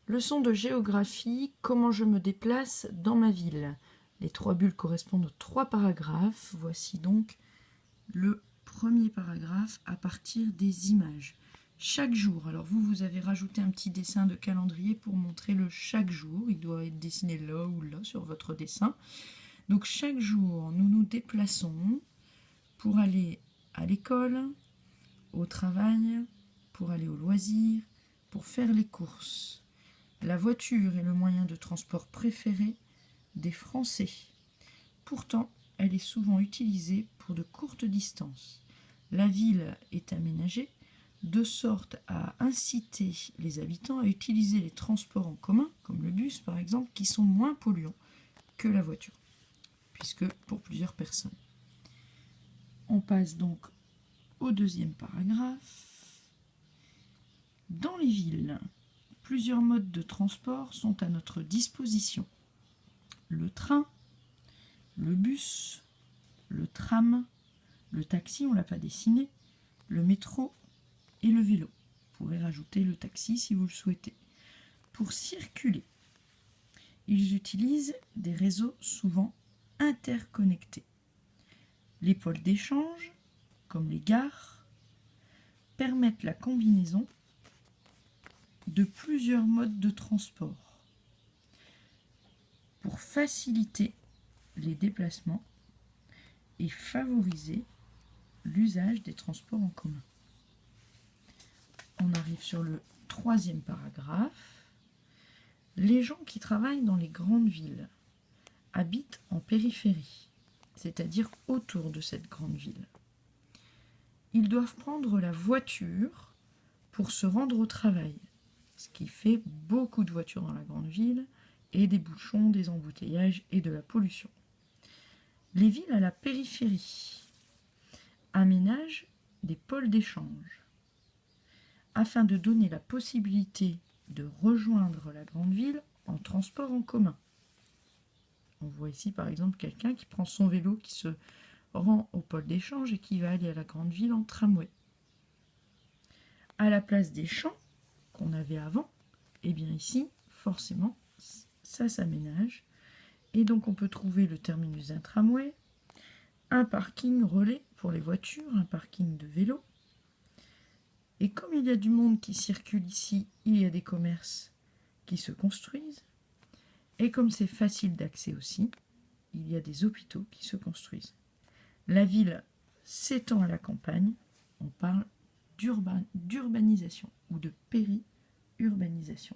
Leçon de géographie, comment je me déplace dans ma ville. Les 3 bulles correspondent aux 3 paragraphes. Voici donc le premier paragraphe à partir des images. Chaque jour, alors vous avez rajouté un petit dessin de calendrier pour montrer le chaque jour. Il doit être dessiné là ou là sur votre dessin. Donc chaque jour, nous nous déplaçons pour aller à l'école, au travail, pour aller au loisir, pour faire les courses. La voiture est le moyen de transport préféré des Français. Pourtant, elle est souvent utilisée pour de courtes distances. La ville est aménagée de sorte à inciter les habitants à utiliser les transports en commun, comme le bus par exemple, qui sont moins polluants que la voiture, puisque pour plusieurs personnes. On passe donc au deuxième paragraphe. Dans les villes, plusieurs modes de transport sont à notre disposition. Le train, le bus, le tram, le taxi, on ne l'a pas dessiné, le métro et le vélo. Vous pourrez rajouter le taxi si vous le souhaitez. Pour circuler, ils utilisent des réseaux souvent interconnectés. Les pôles d'échange, comme les gares, permettent la combinaison de plusieurs modes de transport pour faciliter les déplacements et favoriser l'usage des transports en commun. On arrive sur le troisième paragraphe. Les gens qui travaillent dans les grandes villes habitent en périphérie, c'est-à-dire autour de cette grande ville. Ils doivent prendre la voiture pour se rendre au travail, ce qui fait beaucoup de voitures dans la grande ville, et des bouchons, des embouteillages et de la pollution. Les villes à la périphérie aménagent des pôles d'échange afin de donner la possibilité de rejoindre la grande ville en transport en commun. On voit ici par exemple quelqu'un qui prend son vélo, qui se rend au pôle d'échange et qui va aller à la grande ville en tramway. À la place des champs qu'on avait avant, et bien ici, forcément, ça s'aménage. Et donc on peut trouver le terminus d'un tramway, un parking relais pour les voitures, un parking de vélo. Et comme il y a du monde qui circule ici, il y a des commerces qui se construisent. Et comme c'est facile d'accès aussi, il y a des hôpitaux qui se construisent. La ville s'étend à la campagne, on parle d'urbanisation ou de périurbanisation.